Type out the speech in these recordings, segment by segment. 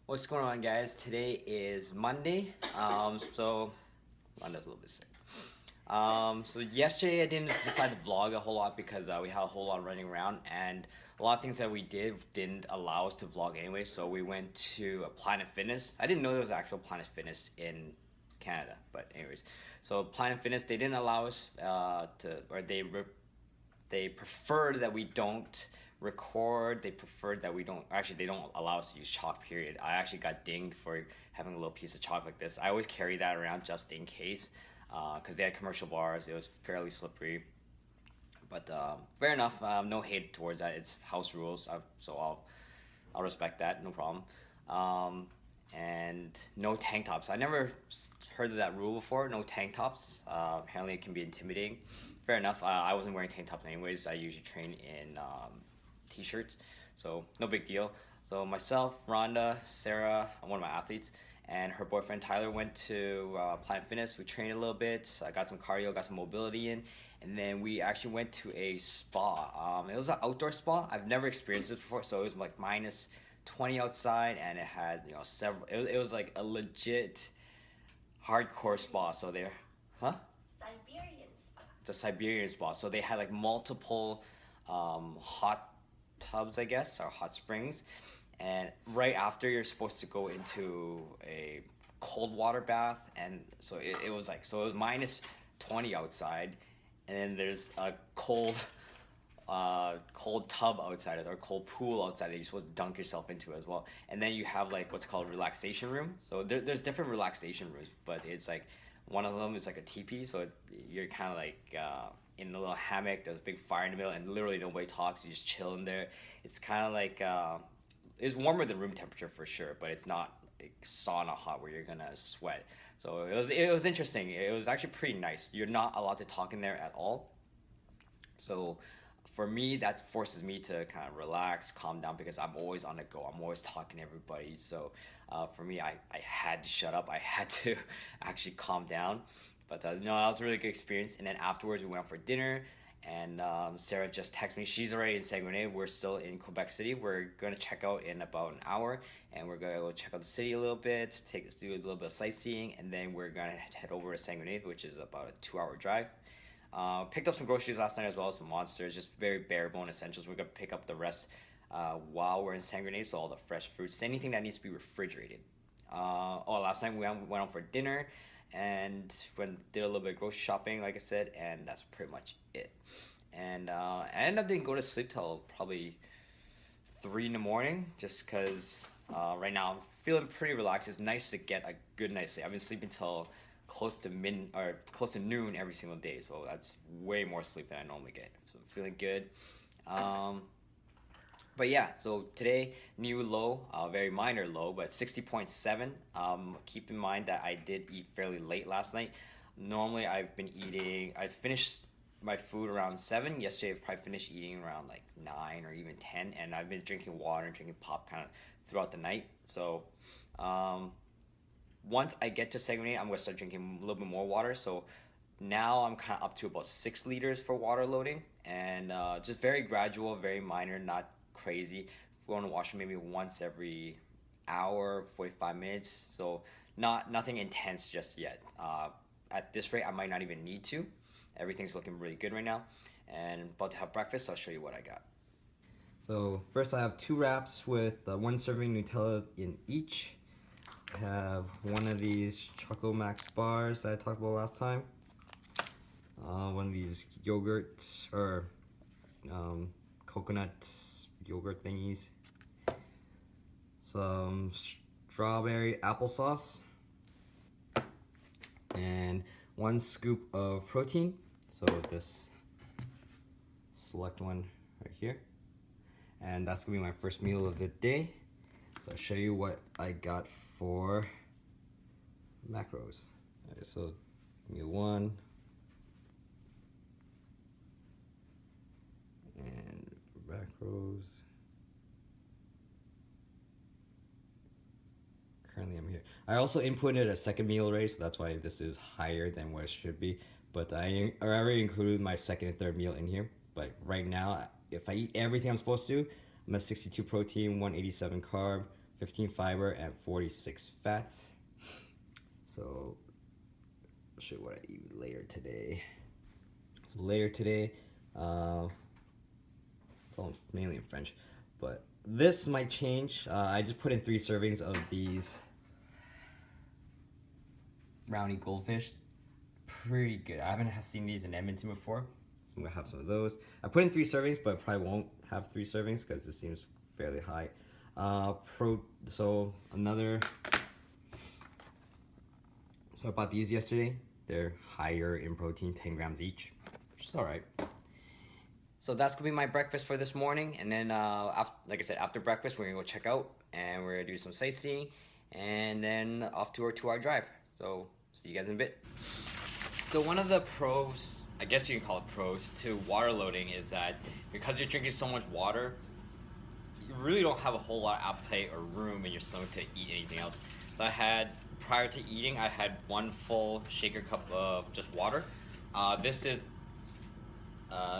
What's going on, guys? Today is Monday. So Rhonda's a little bit sick. So yesterday I didn't decide to vlog a whole lot because we had a whole lot running around, and a lot of things that we didn't allow us to vlog anyway. So we went to a Planet Fitness. I didn't know there was actual Planet Fitness in Canada, but anyways, so Planet Fitness, they didn't allow us or they preferred that we don't record. They preferred that we don't, actually they don't allow us to use chalk, period. I actually got dinged for having a little piece of chalk like this. I always carry that around just in case, because they had commercial bars. It was fairly slippery, but fair enough. No hate towards that. It's house rules, so I'll respect that, no problem. And no tank tops. I never heard of that rule before. No tank tops. Apparently, it can be intimidating. Fair enough. I wasn't wearing tank tops anyways. I usually train in t-shirts, so no big deal. So myself, Rhonda, Sarah, one of my athletes, and her boyfriend Tyler went to Planet Fitness. We trained a little bit. I got some cardio, got some mobility in, and then we actually went to a spa. It was an outdoor spa. I've never experienced this before, so it was like minus 20 outside, and it had several. It was like a legit hardcore spa. So there, huh? Siberian spa. It's a Siberian spa. So they had like multiple hot tubs, I guess, or hot springs, and right after you're supposed to go into a cold water bath, and so it was like, so it was minus 20 outside, and then there's a cold tub outside, or cold pool outside that you're supposed to dunk yourself into as well. And then you have like what's called relaxation room. So there's different relaxation rooms, but it's like one of them is like a teepee, so you're kind of like in a little hammock. There's a big fire in the middle, and literally nobody talks. You just chill in there. It's kind of like it's warmer than room temperature for sure, but it's not like sauna hot where you're gonna sweat. So it was interesting. It was actually pretty nice. You're not allowed to talk in there at all. So for me, that forces me to kind of relax, calm down, because I'm always on the go. I'm always talking to everybody. So for me, I had to shut up. I had to actually calm down. But no, that was a really good experience. And then afterwards, we went out for dinner. And Sarah just texted me. She's already in Saguenay. We're still in Quebec City. We're going to check out in about an hour. And we're going to go check out the city a little bit, do a little bit of sightseeing. And then we're going to head over to Saguenay, which is about a 2-hour drive. Picked up some groceries last night as well, some monsters, just very bare bone essentials. We're gonna pick up the rest while we're in Saguenay, so all the fresh fruits, anything that needs to be refrigerated. Last night we went out for dinner and did a little bit of grocery shopping, like I said, and that's pretty much it. And I ended up didn't go to sleep till probably 3 in the morning, just because right now I'm feeling pretty relaxed. It's nice to get a good night's sleep. I've been sleeping till close to noon every single day, so that's way more sleep than I normally get. So I'm feeling good. But yeah, so today new low, very minor low, but 60.7. Keep in mind that I did eat fairly late last night. Normally I finished my food around 7. Yesterday I probably finished eating around like 9 or even 10, and I've been drinking water and drinking pop kind of throughout the night. So once I get to Saguenay, I'm gonna start drinking a little bit more water. So now I'm kind of up to about 6 liters for water loading, and just very gradual, very minor, not crazy. Going to the washroom maybe once every hour, 45 minutes. So nothing intense just yet. At this rate, I might not even need to. Everything's looking really good right now, and about to have breakfast. I'll show you what I got. So first, I have 2 wraps with 1 serving Nutella in each. I have one of these Choco Max bars that I talked about last time. One of these yogurt or coconut yogurt thingies. Some strawberry applesauce. And 1 scoop of protein. So this select one right here. And that's gonna be my first meal of the day. So I'll show you what I got for macros. Alright, so meal 1, and for macros, currently I'm here. I also inputted a second meal already, so that's why this is higher than what it should be. But I already included my second and third meal in here. But right now, if I eat everything I'm supposed to, I'm at 62 protein, 187 carb, 15 fiber, and 46 fats. So I'll show you what I eat later today. It's all mainly in French, but this might change. I just put in 3 servings of these brownie goldfish. Pretty good. I haven't seen these in Edmonton before, so I'm gonna have some of those. I put in 3 servings, but probably won't have 3 servings because this seems fairly high. So I bought these yesterday. They're higher in protein, 10 grams each, which is all right. So that's gonna be my breakfast for this morning, and then like I said, after breakfast we're gonna go check out and we're gonna do some sightseeing, and then off to our 2-hour drive. So see you guys in a bit. So one of the pros, I guess you can call it pros, to water loading is that because you're drinking so much water, you really don't have a whole lot of appetite or room in your stomach to eat anything else. So prior to eating, I had 1 full shaker cup of just water. This is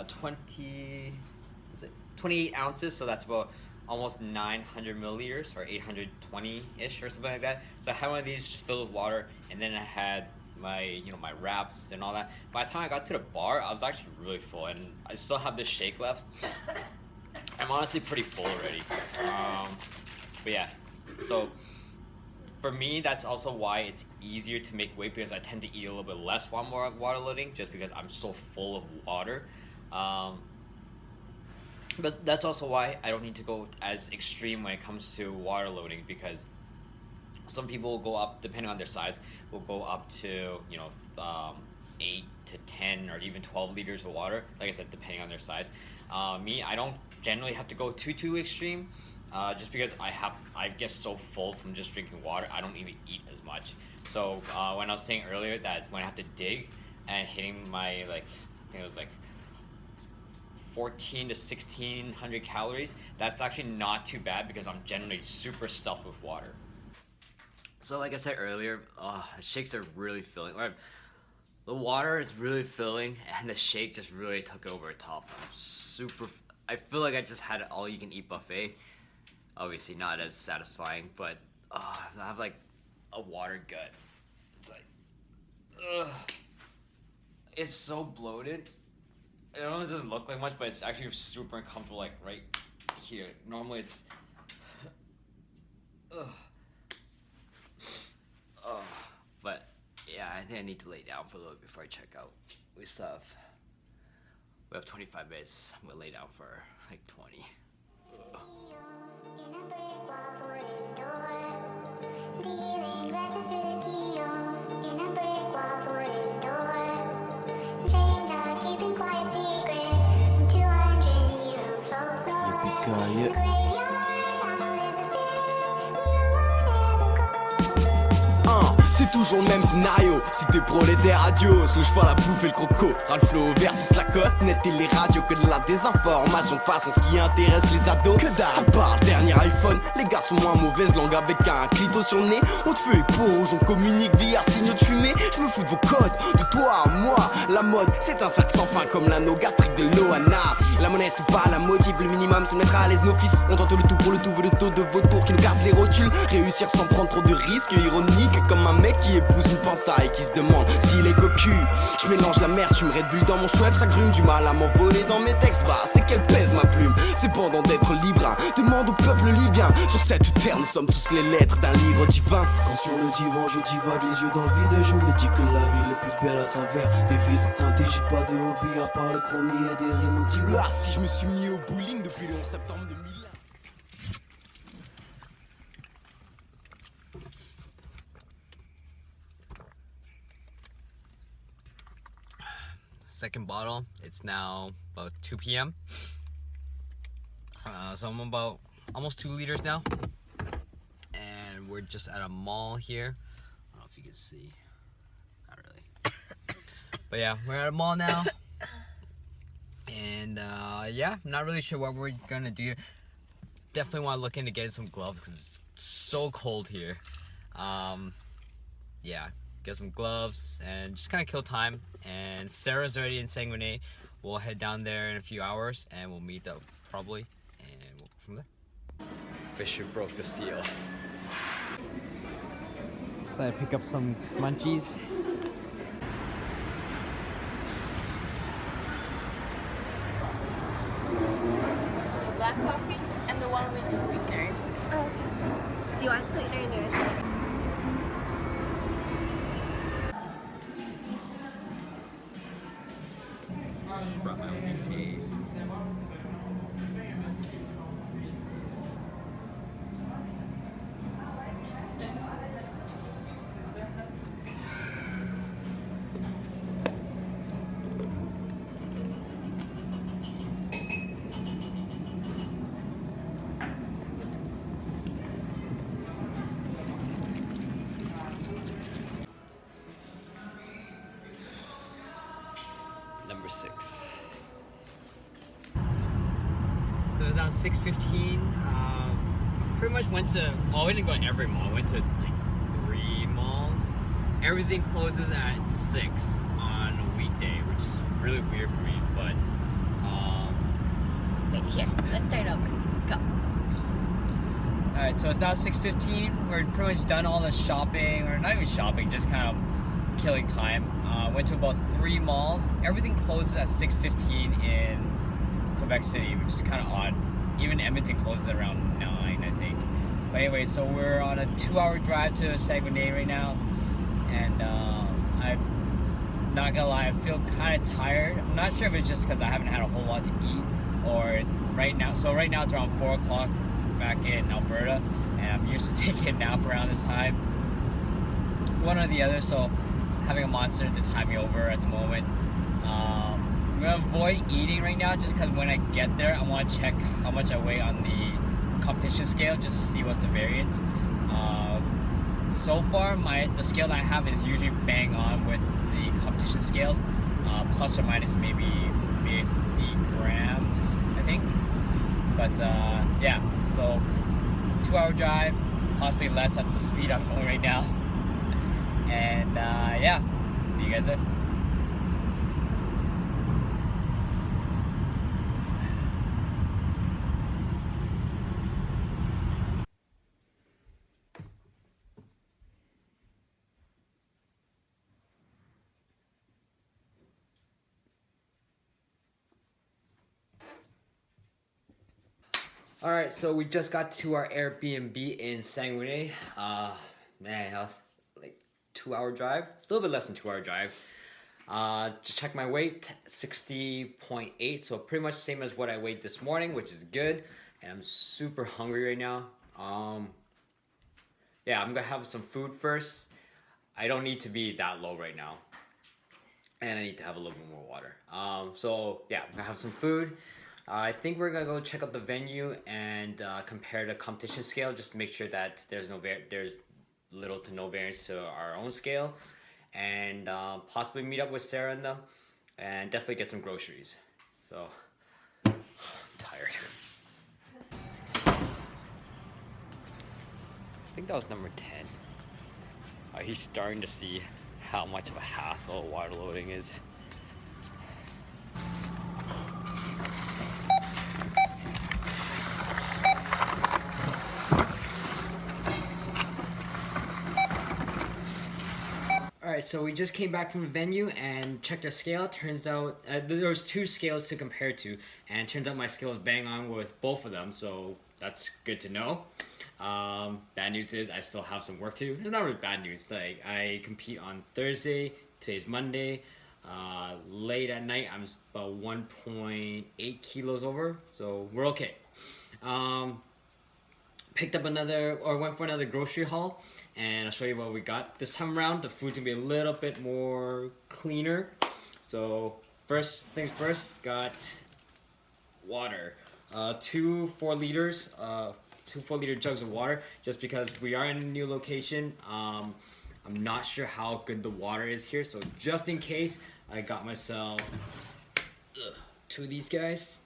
28 ounces, so that's about almost 900 milliliters or 820-ish or something like that. So I had one of these just filled with water, and then I had my my wraps and all that. By the time I got to the bar, I was actually really full, and I still have this shake left. I'm honestly pretty full already. But yeah, so for me, that's also why it's easier to make weight, because I tend to eat a little bit less while I'm water loading, just because I'm so full of water. But that's also why I don't need to go as extreme when it comes to water loading, because some people will go up, depending on their size, will go up to 8 to 10 or even 12 liters of water. Like I said, depending on their size. Me, I don't generally have to go too extreme, just because I get so full from just drinking water, I don't even eat as much. So when I was saying earlier that when I have to dig and hitting my I think it was 14 to 1600 calories, that's actually not too bad because I'm generally super stuffed with water. So like I said earlier, the shakes are really filling. The water is really filling, and the shake just really took it over the top. I feel like I just had an all-you-can-eat buffet. Obviously not as satisfying, but I have a water gut. It's it's so bloated. I don't know if it doesn't look like much, but it's actually super uncomfortable, right here. Normally it's but yeah, I think I need to lay down for a little bit before I check out. We have 25 minutes. I'm gonna lay down for 20. C'est toujours le même scénario, si t'es prolétaire adios, louche pas la bouffe et le croco, Ralph versus Lacoste, net et les radios, que de la désinformation de façon ce qui intéresse les ados, que d'art à part, dernier iPhone, les gars sont moins mauvaises langues avec un clito sur le nez, haut de feu et rouge, on communique via signaux de fumée, je me fous de vos codes, de toi à moi, la mode c'est un sac sans fin comme l'anneau gastrique de Loana, la monnaie c'est pas la motive, le minimum c'est mettre à l'aise nos fils, on tente le tout pour le tout, veut le taux de vautour qui nous casse les rotules, réussir sans prendre trop de risques, ironique comme un mec qui épouse une pansta et qui se demande s'il est cocu. Je mélange la merde, tu me Red Bull dans mon chouette, ça grume du mal à m'envoler dans mes textes. Bah, c'est qu'elle pèse ma plume, c'est pendant d'être libre. Hein. Demande au peuple libyen, sur cette terre nous sommes tous les lettres d'un livre divin. Quand sur le divan je divague les yeux dans le vide, je me dis que la ville est plus belle à travers des vitres teintées. J'ai pas de hobby à part le chromie et des rimes audibles. Ah, si je me suis mis au bowling depuis le 11 septembre 2000. Second bottle. It's now about 2 p.m. So I'm about almost 2 liters now, and we're just at a mall here. I don't know if you can see, not really, but yeah, we're at a mall now, and yeah, I'm not really sure what we're gonna do. Definitely want to look into getting some gloves because it's so cold here. Yeah, get some gloves and just kind of kill time. And Sarah's already in Sanguinet. We'll head down there in a few hours and we'll meet up probably, and we'll go from there. Fisher broke the seal. So I pick up some munchies. The black coffee and the one with sweetener. Oh, okay. Do you want sweetener in yours? Brought my own BCAs. Number 6. So it was around 6:15. Pretty much went to. Oh, we didn't go to every mall. Went to like 3 malls. Everything closes at 6 on a weekday, which is really weird for me. But Wait, here. Let's start over. Go. all right, so it's now 6:15. We're pretty much done all the shopping, or not even shopping, just kind of killing time. Went to about 3 malls. Everything closes at 6:15 in Quebec City, which is kind of odd. Even Edmonton closes at around 9, I think. But anyway, so we're on a 2-hour drive to Saguenay right now, and I'm not gonna lie, I feel kind of tired. I'm not sure if it's just because I haven't had a whole lot to eat, or right now. So right now it's around 4 o'clock back in Alberta, and I'm used to taking a nap around this time. One or the other. So having a monster to tie me over at the moment. I'm gonna avoid eating right now just because when I get there, I want to check how much I weigh on the competition scale just to see what's the variance. So far, the scale that I have is usually bang on with the competition scales, plus or minus maybe 50 grams, I think. But yeah, so 2-hour drive, possibly less at the speed I'm going right now. And yeah, see you guys there. All right, so we just got to our Airbnb in Saguenay. Man, that was like 2-hour drive, a little bit less than 2-hour drive. Just check my weight, 60.8, so pretty much same as what I weighed this morning, which is good. And I'm super hungry right now. Yeah, I'm gonna have some food first. I don't need to be that low right now, and I need to have a little bit more water. So yeah, I'm gonna have some food. I think we're gonna go check out the venue and compare the competition scale just to make sure that there's little to no variance to our own scale, and possibly meet up with Sarah and them, and definitely get some groceries. So I'm tired. I think that was number 10. He's starting to see how much of a hassle water loading is. Alright, so we just came back from the venue and checked our scale. Turns out there was 2 scales to compare to, and turns out my scale is bang on with both of them, so that's good to know. Bad news is I still have some work to do. It's not really bad news. Like, I compete on Thursday. Today's Monday. Late at night, I'm about 1.8 kilos over, so we're okay. Went for another grocery haul, and I'll show you what we got. This time around, the food's gonna be a little bit more cleaner. So first things first, got water. 2 4-liter jugs of water, just because we are in a new location. I'm not sure how good the water is here, so just in case, I got myself 2 of these guys.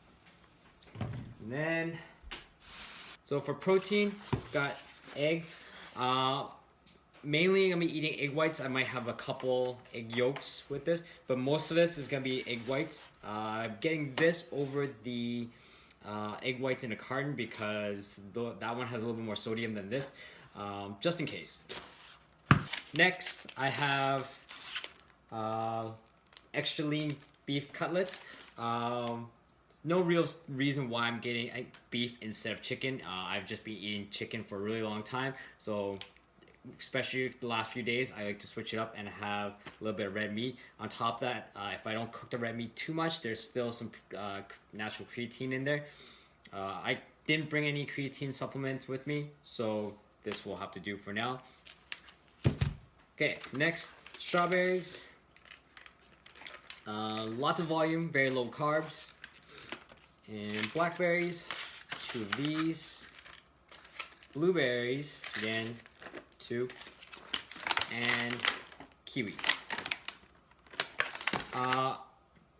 And then, so for protein, got eggs. Mainly I'm gonna be eating egg whites. I might have a couple egg yolks with this, but most of this is gonna be egg whites. I'm getting this over the egg whites in a carton because that one has a little bit more sodium than this, just in case. Next, I have extra lean beef cutlets. No real reason why I'm getting beef instead of chicken. I've just been eating chicken for a really long time, so especially the last few days, I like to switch it up and have a little bit of red meat. On top of that, if I don't cook the red meat too much, there's still some natural creatine in there. I didn't bring any creatine supplements with me, so this will have to do for now. Okay, next, strawberries. Lots of volume, very low carbs. And blackberries, 2 of these. Blueberries, again, 2. And kiwis.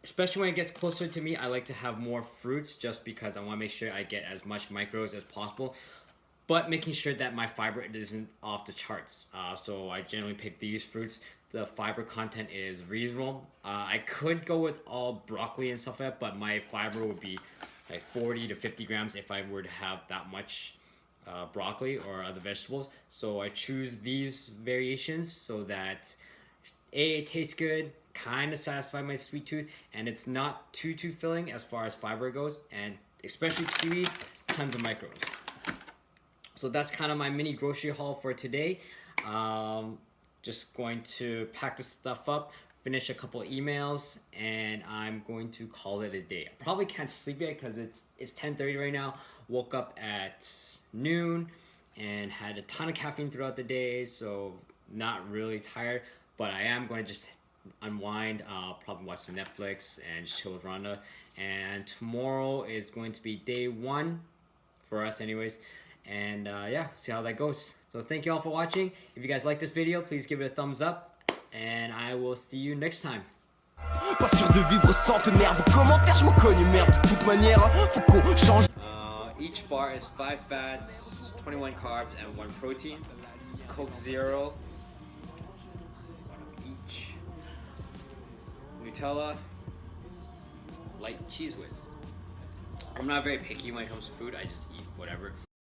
Especially when it gets closer to me, I like to have more fruits just because I want to make sure I get as much micros as possible, but making sure that my fiber isn't off the charts. So I generally pick these fruits. The fiber content is reasonable. I could go with all broccoli and stuff like that, but my fiber would be like 40 to 50 grams if I were to have that much broccoli or other vegetables. So I choose these variations so that it tastes good, kind of satisfy my sweet tooth, and it's not too filling as far as fiber goes, and especially kiwis, tons of micros. So that's kind of my mini grocery haul for today. Just going to pack this stuff up, finish a couple emails, and I'm going to call it a day. I probably can't sleep yet because it's 10:30 right now. Woke up at noon and had a ton of caffeine throughout the day, so not really tired, but I am going to just unwind, probably watch some Netflix and chill with Rhonda. And tomorrow is going to be day 1 for us anyways, and yeah, see how that goes. So thank you all for watching. If you guys like this video, please give it a thumbs up, and I will see you next time. Pas sûr de vivre centenaire, vos commentaires je m'en cogne merde. De toute manière, faut qu'on change. Each bar is 5 fats, 21 carbs, and 1 protein. Coke Zero, each. Nutella, light cheese whiz. I'm not very picky when it comes to food. I just eat whatever.